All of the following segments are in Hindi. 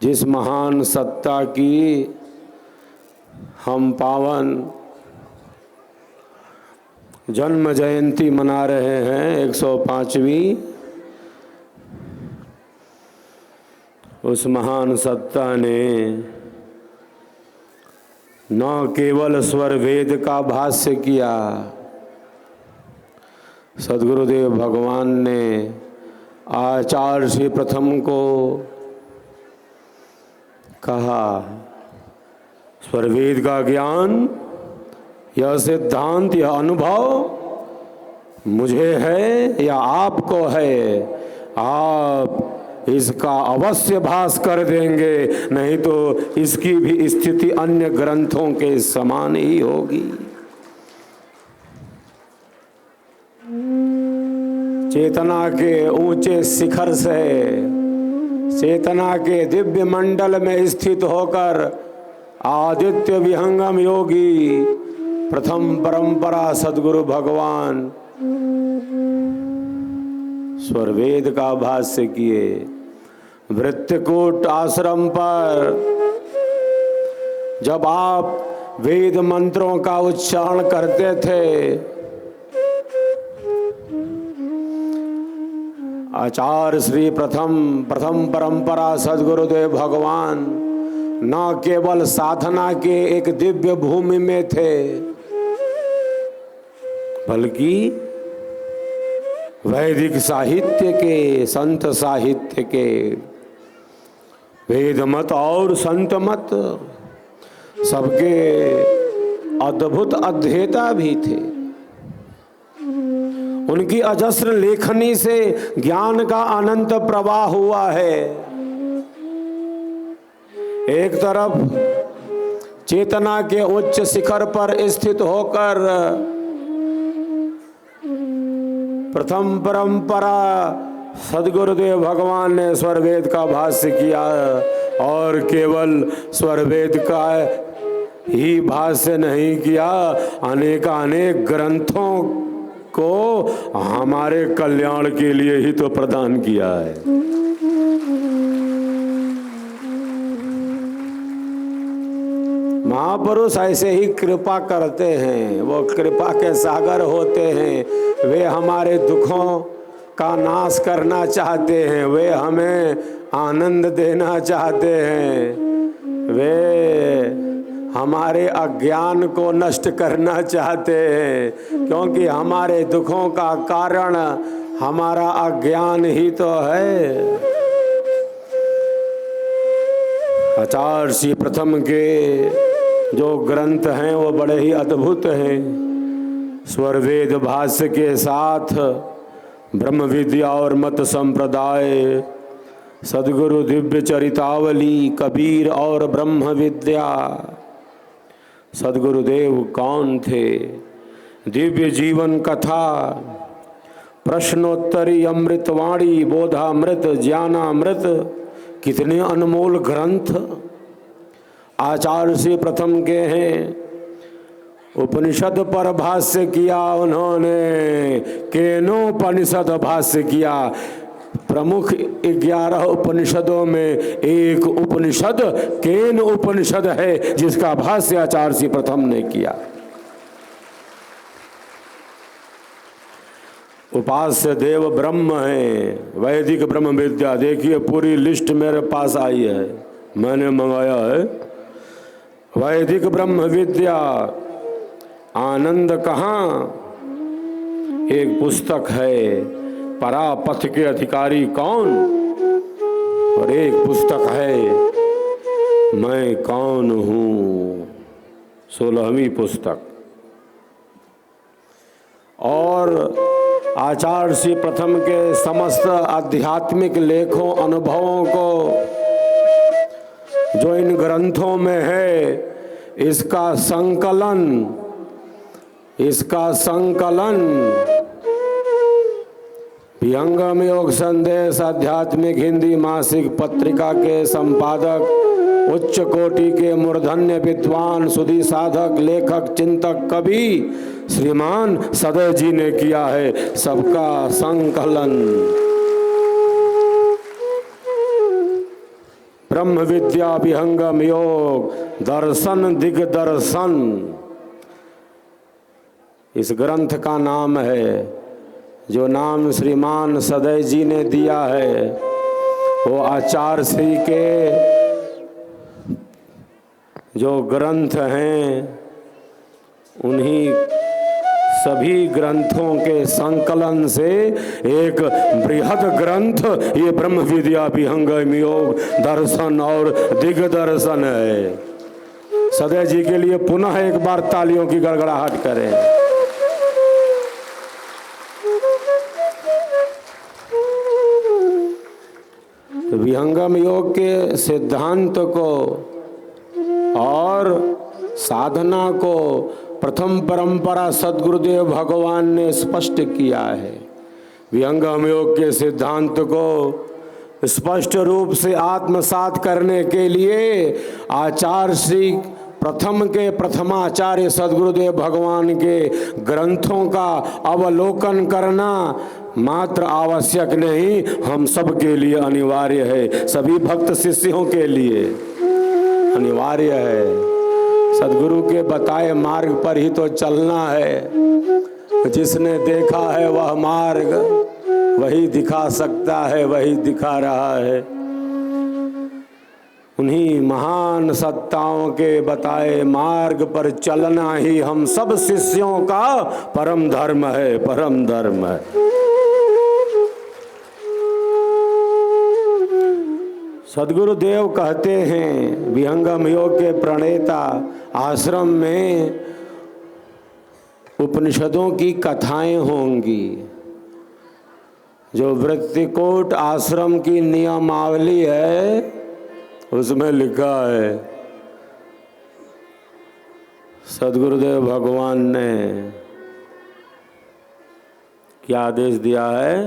जिस महान सत्ता की हम पावन जन्म जयंती मना रहे हैं 105वीं, उस महान सत्ता ने न केवल स्वर वेद का भाष्य किया, सद्गुरुदेव भगवान ने आचार्य श्री प्रथम को कहा, स्वरवेद का ज्ञान, यह सिद्धांत, यह अनुभव मुझे है या आपको है, आप इसका अवश्य भास कर देंगे, नहीं तो इसकी भी स्थिति अन्य ग्रंथों के समान ही होगी। चेतना के ऊंचे शिखर से, चेतना के दिव्य मंडल में स्थित होकर आदित्य विहंगम योगी प्रथम परंपरा सद्गुरु भगवान स्वरवेद का भाष्य किए। वृत्तिकूट आश्रम पर जब आप वेद मंत्रों का उच्चारण करते थे, आचार्य श्री प्रथम परंपरा सद्गुरुदेव भगवान न केवल साधना के एक दिव्य भूमि में थे, बल्कि वैदिक साहित्य के, संत साहित्य के, वेद मत और संत मत सबके अद्भुत अध्येता भी थे। उनकी अजस्र लेखनी से ज्ञान का अनंत प्रवाह हुआ है। एक तरफ चेतना के उच्च शिखर पर स्थित होकर प्रथम परंपरा सद्गुरुदेव भगवान ने स्वरवेद का भाष्य किया, और केवल स्वरवेद का ही भाष्य नहीं किया, अनेक ग्रंथों को हमारे कल्याण के लिए ही तो प्रदान किया है। महापुरुष ऐसे ही कृपा करते हैं, वो कृपा के सागर होते हैं। वे हमारे दुखों का नाश करना चाहते हैं, वे हमें आनंद देना चाहते हैं, वे हमारे अज्ञान को नष्ट करना चाहते हैं, क्योंकि हमारे दुखों का कारण हमारा अज्ञान ही तो है। आचार्य श्री प्रथम के जो ग्रंथ हैं वो बड़े ही अद्भुत हैं। स्वरवेद भाष्य के साथ ब्रह्म विद्या और मत संप्रदाय, सद्गुरु दिव्य चरितावली, कबीर और ब्रह्म विद्या। सद्गुरुदेव कौन थे? दिव्य जीवन कथा, प्रश्नोत्तरी, अमृतवाणी, बोधामृत, ज्ञानामृत, कितने अनमोल ग्रंथ आचार्य श्री प्रथम के हैं। उपनिषद पर भाष्य किया उन्होंने, केनोपनिषद भाष्य किया। प्रमुख 11 उपनिषदों में एक उपनिषद केन उपनिषद है, जिसका भाष्य आचार्य श्री प्रथम ने किया। उपास्य देव ब्रह्म है, वैदिक ब्रह्म विद्या। देखिए पूरी लिस्ट मेरे पास आई है, मैंने मंगाया है। वैदिक ब्रह्म विद्या, आनंद कहाँ, एक पुस्तक है, परापथ के अधिकारी कौन, और एक पुस्तक है, मैं कौन हूँ, 16वीं पुस्तक। और आचार्य श्री प्रथम के समस्त आध्यात्मिक लेखों, अनुभवों को जो इन ग्रंथों में है, इसका संकलन विहंगम योग संदेश आध्यात्मिक हिंदी मासिक पत्रिका के संपादक, उच्च कोटि के मूर्धन्य विद्वान, सुधि साधक, लेखक, चिंतक, कवि श्रीमान सदय जी ने किया है। सबका संकलन ब्रह्म विद्या विहंगम योग दर्शन दिग्दर्शन इस ग्रंथ का नाम है। जो नाम श्रीमान सदैव जी ने दिया है वो आचार्य श्री के जो ग्रंथ हैं उन्हीं सभी ग्रंथों के संकलन से एक बृहद ग्रंथ ये ब्रह्म विद्या विहंगम योग दर्शन और दिग्दर्शन है। सदैव जी के लिए पुनः एक बार तालियों की गड़गड़ाहट करें। तो विहंगम योग के सिद्धांत को और साधना को प्रथम परंपरा सद्गुरुदेव भगवान ने स्पष्ट किया है। विहंगम योग के सिद्धांत को स्पष्ट रूप से आत्मसात करने के लिए आचार्य श्री प्रथम के प्रथमाचार्य सद्गुरुदेव भगवान के ग्रंथों का अवलोकन करना मात्र आवश्यक नहीं, हम सब के लिए अनिवार्य है। सभी भक्त शिष्यों के लिए अनिवार्य है। सद्गुरु के बताए मार्ग पर ही तो चलना है। जिसने देखा है वह मार्ग वही दिखा सकता है, वही दिखा रहा है। उन्हीं महान सत्ताओं के बताए मार्ग पर चलना ही हम सब शिष्यों का परम धर्म है, परम धर्म है। सद्गुरुदेव कहते हैं विहंगम योग के प्रणेता आश्रम में उपनिषदों की कथाएं होंगी। जो वृत्तिकोट आश्रम की नियमावली है उसमें लिखा है, सद्गुरुदेव भगवान ने क्या आदेश दिया है।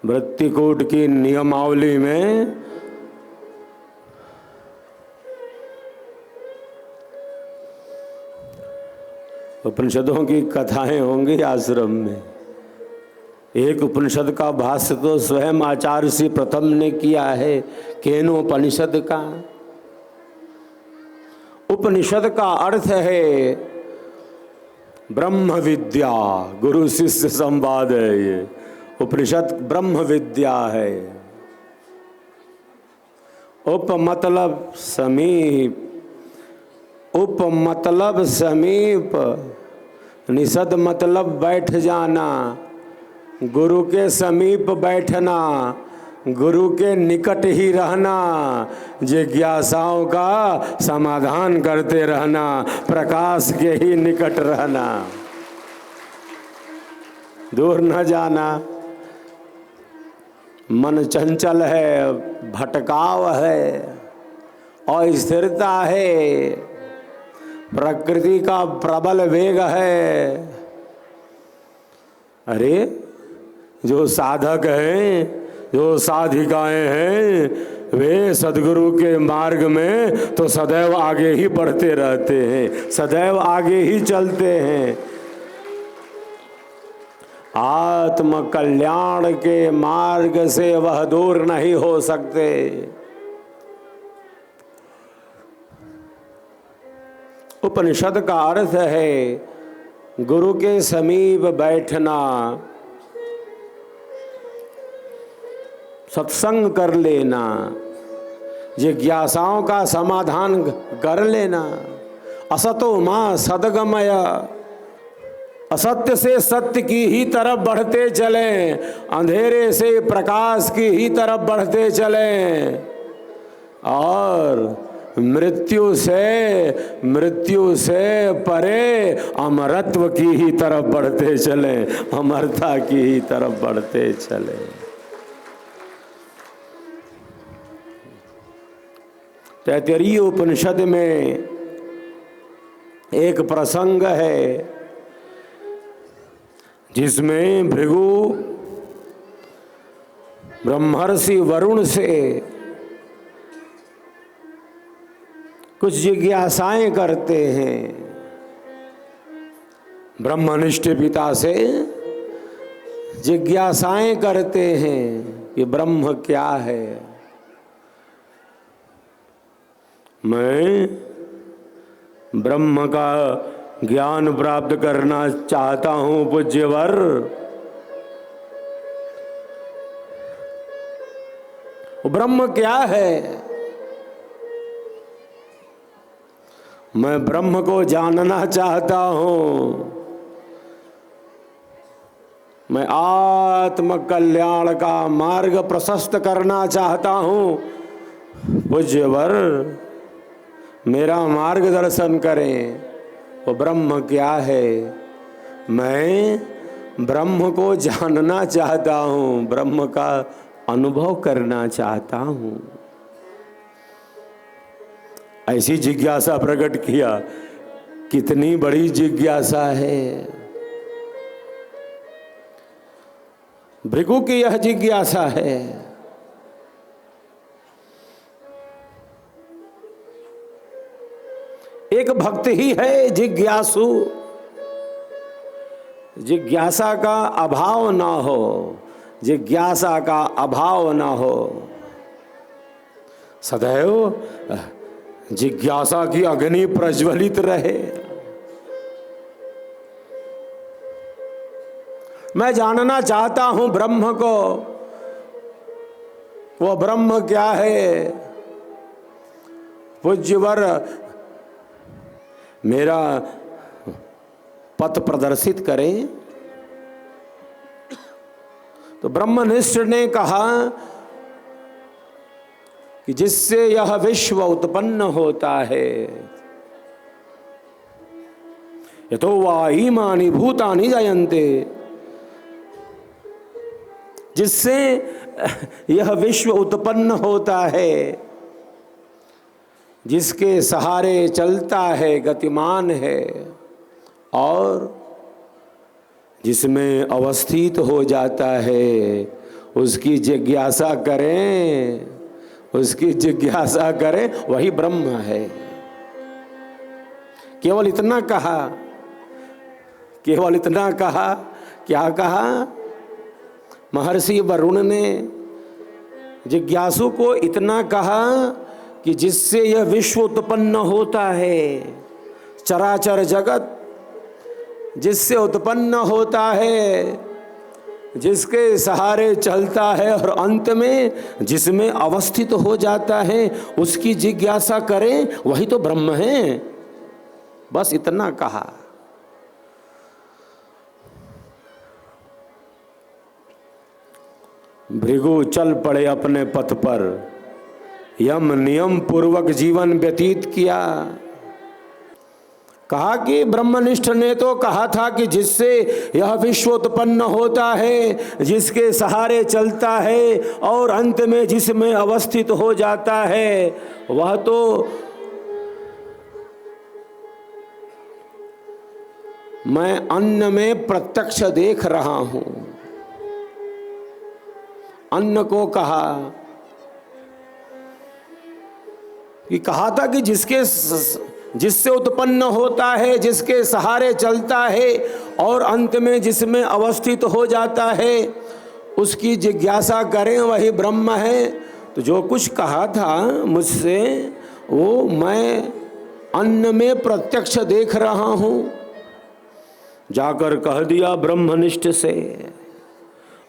वृत्तिकोट की नियमावली में उपनिषदों की कथाएं होंगी आश्रम में। एक उपनिषद का भाष्य तो स्वयं आचार्य श्री प्रथम ने किया है, केनोपनिषद का। उपनिषद का अर्थ है ब्रह्म विद्या, गुरु शिष्य संवाद है। ये उपनिषद ब्रह्म विद्या है। उप मतलब समीप, उप मतलब समीप, निषद मतलब बैठ जाना, गुरु के समीप बैठना, गुरु के निकट ही रहना, जिज्ञासाओं का समाधान करते रहना, प्रकाश के ही निकट रहना, दूर न जाना। मन चंचल है, भटकाव है, अस्थिरता है, प्रकृति का प्रबल वेग है। अरे जो साधक हैं, जो साधिकाएं हैं, वे सद्गुरु के मार्ग में तो सदैव आगे ही बढ़ते रहते हैं, सदैव आगे ही चलते हैं। आत्म कल्याण के मार्ग से वह दूर नहीं हो सकते। उपनिषद का अर्थ है गुरु के समीप बैठना, सत्संग कर लेना, जिज्ञासाओं का समाधान कर लेना। असतो मां सदगमय, असत्य से सत्य की ही तरफ बढ़ते चलें, अंधेरे से प्रकाश की ही तरफ बढ़ते चलें, और मृत्यु से परे अमरत्व की ही तरफ बढ़ते चलें, अमरता की ही तरफ बढ़ते चलें। तैत्तिरीय उपनिषद में एक प्रसंग है जिसमें भृगु ब्रह्मर्षि वरुण से कुछ जिज्ञासाएं करते हैं। ब्रह्मनिष्ठ पिता से जिज्ञासाएं करते हैं कि ब्रह्म क्या है। मैं ब्रह्म का ज्ञान प्राप्त करना चाहता हूँ पूज्यवर। ब्रह्म क्या है? मैं ब्रह्म को जानना चाहता हूँ। मैं आत्म कल्याण का मार्ग प्रशस्त करना चाहता हूँ पूज्यवर, मेरा मार्गदर्शन करें। वो ब्रह्म क्या है? मैं ब्रह्म को जानना चाहता हूँ, ब्रह्म का अनुभव करना चाहता हूँ। ऐसी जिज्ञासा प्रकट किया। कितनी बड़ी जिज्ञासा है भृगु की, यह जिज्ञासा है। एक भक्त ही है जिज्ञासु। जिज्ञासा का अभाव ना हो, जिज्ञासा का अभाव ना हो। सदैव जिज्ञासा की अग्नि प्रज्वलित रहे। मैं जानना चाहता हूं ब्रह्म को। वो ब्रह्म क्या है? पूज्यवर, मेरा पथ प्रदर्शित करें। तो ब्रह्मनिष्ठ ने कहा कि जिससे यह विश्व उत्पन्न होता है, यतो वा इमानि भूतानि जायन्ते, जिससे यह विश्व उत्पन्न होता है, जिसके सहारे चलता है, गतिमान है और जिसमें अवस्थित हो जाता है, उसकी जिज्ञासा करें, उसकी जिज्ञासा करें, वही ब्रह्म है। केवल इतना कहा, केवल इतना कहा। क्या कहा? महर्षि वरुण ने जिज्ञासु को इतना कहा कि जिससे यह विश्व उत्पन्न होता है, चराचर जगत जिससे उत्पन्न होता है, जिसके सहारे चलता है और अंत में जिसमें अवस्थित हो जाता है, उसकी जिज्ञासा करें, वही तो ब्रह्म है। बस इतना कहा। भृगु चल पड़े अपने पथ पर, यम नियम पूर्वक जीवन व्यतीत किया। कहा कि ब्रह्मनिष्ठ ने तो कहा था कि जिससे यह विश्व उत्पन्न होता है, जिसके सहारे चलता है और अंत में जिसमें अवस्थित हो जाता है, वह तो मैं अन्न में प्रत्यक्ष देख रहा हूं। अन्न को कहा कि कहा था कि जिससे उत्पन्न होता है, जिसके सहारे चलता है और अंत में जिसमें अवस्थित हो जाता है, उसकी जिज्ञासा करें, वही ब्रह्म है। तो जो कुछ कहा था मुझसे, वो मैं अन्न में प्रत्यक्ष देख रहा हूं। जाकर कह दिया ब्रह्मनिष्ठ से,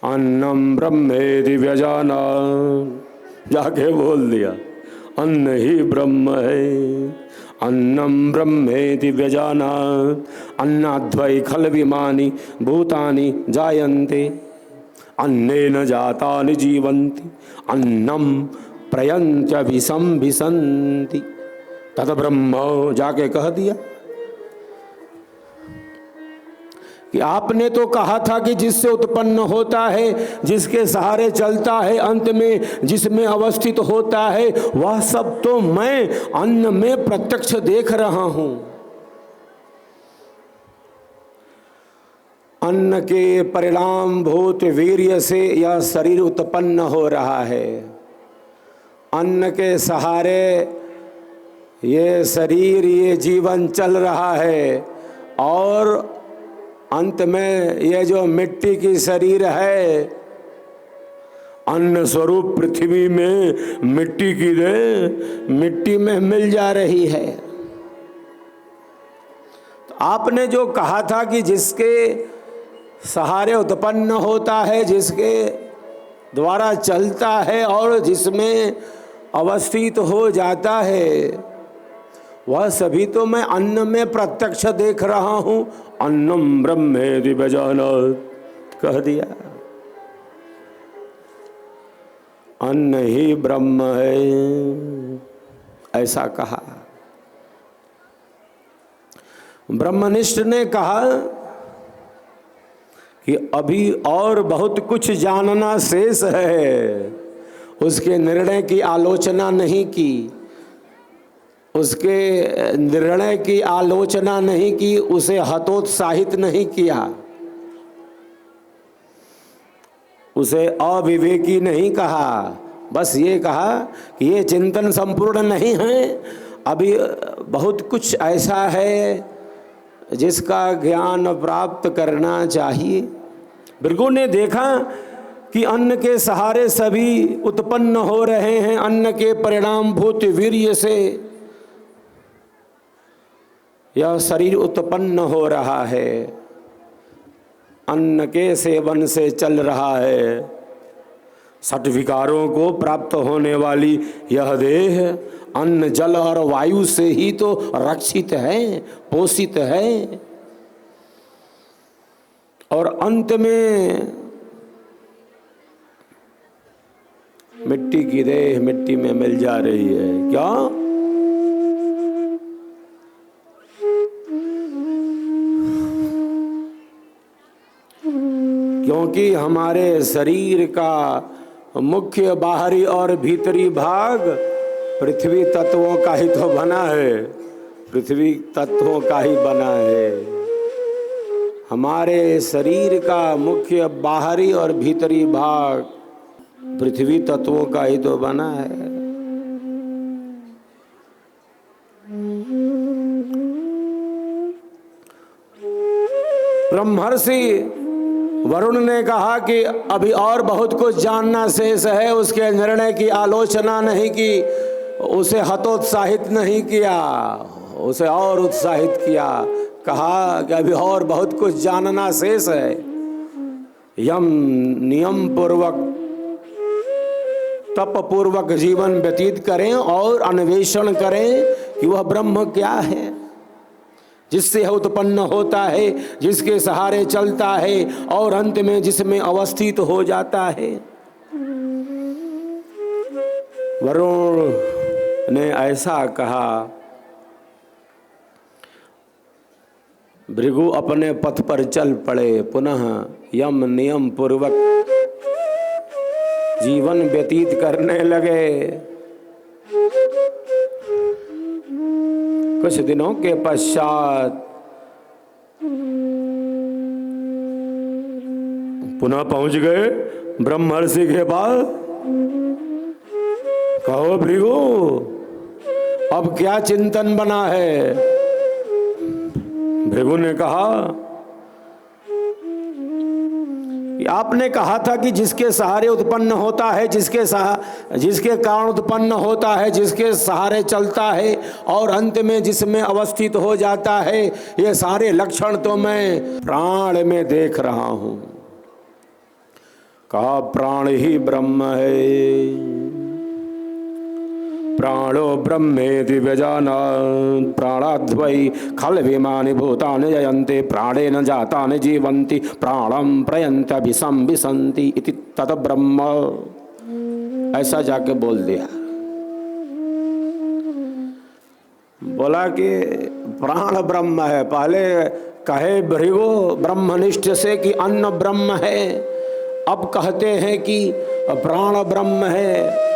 अन्नम ब्रह्मेति व्यजानात्। जाके बोल दिया अन्न ही ब्रह्म है। अन्नम ब्रह्मेति व्यजानात् अन्नाद्वै खल्विमानि भूतानि जायन्ते अन्नेन जातानि जीवन्ति अन्नम प्रयन्त्यभिसंभिसन्ति तद ब्रह्म। जाके कह दिया कि आपने तो कहा था कि जिससे उत्पन्न होता है, जिसके सहारे चलता है, अंत में जिसमें अवस्थित होता है, वह सब तो मैं अन्न में प्रत्यक्ष देख रहा हूं। अन्न के परिणाम भूत वीर्य से यह शरीर उत्पन्न हो रहा है। अन्न के सहारे ये शरीर, ये जीवन चल रहा है और अंत में ये जो मिट्टी की शरीर है, अन्न स्वरूप पृथ्वी में मिट्टी की देह मिट्टी में मिल जा रही है। तो आपने जो कहा था कि जिसके सहारे उत्पन्न होता है, जिसके द्वारा चलता है और जिसमें अवस्थित हो जाता है, वह सभी तो मैं अन्न में प्रत्यक्ष देख रहा हूं। अन्नम ब्रह्मेति व्यजानात् कह दिया, अन्न ही ब्रह्म है, ऐसा कहा। ब्रह्मनिष्ठ ने कहा कि अभी और बहुत कुछ जानना शेष है। उसके निर्णय की आलोचना नहीं की, उसके निर्णय की आलोचना नहीं की, उसे हतोत्साहित नहीं किया, उसे अविवेकी नहीं कहा। बस ये कहा कि ये चिंतन संपूर्ण नहीं है, अभी बहुत कुछ ऐसा है जिसका ज्ञान प्राप्त करना चाहिए। भृगु ने देखा कि अन्न के सहारे सभी उत्पन्न हो रहे हैं, अन्न के परिणाम भूत वीर्य से यह शरीर उत्पन्न हो रहा है, अन्न के सेवन से चल रहा है। षट विकारों को प्राप्त होने वाली यह देह अन्न जल और वायु से ही तो रक्षित है, पोषित है, और अंत में मिट्टी की देह मिट्टी में मिल जा रही है। क्या? क्योंकि हमारे शरीर का मुख्य बाहरी और भीतरी भाग पृथ्वी तत्वों का ही तो बना है, पृथ्वी तत्वों का ही बना है। हमारे शरीर का मुख्य बाहरी और भीतरी भाग पृथ्वी तत्वों का ही तो बना है। ब्रह्मर्षि वरुण ने कहा कि अभी और बहुत कुछ जानना शेष है, उसके निर्णय की आलोचना नहीं की, उसे हतोत्साहित नहीं किया, उसे और उत्साहित किया। कहा कि अभी और बहुत कुछ जानना शेष है। यम नियम पूर्वक तप पूर्वक जीवन व्यतीत करें और अन्वेषण करें कि वह ब्रह्म क्या है, जिससे उत्पन्न होता है, जिसके सहारे चलता है और अंत में जिसमें अवस्थित हो जाता है। वरुण ने ऐसा कहा। भृगु अपने पथ पर चल पड़े, पुनः यम नियम पूर्वक जीवन व्यतीत करने लगे। कुछ दिनों के पश्चात पुनः पहुंच गए ब्रह्मर्षि के पास। कहो भृगु, अब क्या चिंतन बना है? भृगु ने कहा कि आपने कहा था कि जिसके सहारे उत्पन्न होता है, जिसके कारण उत्पन्न होता है, जिसके सहारे चलता है और अंत में जिसमें अवस्थित हो जाता है, ये सारे लक्षण तो मैं प्राण में देख रहा हूं। कहा प्राण ही ब्रह्म है, प्राणो ब्रह्मेति व्यजानात् प्राणाद्वै खल्विमानि भूतानि जयन्ते प्राणेन जातानि जीवन्ति प्राणं प्रयन्तभिसंविशन्ति इति तत् ब्रह्म। ऐसा जाके बोल दिया। बोला कि प्राण ब्रह्म है। पहले कहे भृगु ब्रह्मनिष्ठ से कि अन्न ब्रह्म है, अब कहते हैं कि प्राण ब्रह्म है।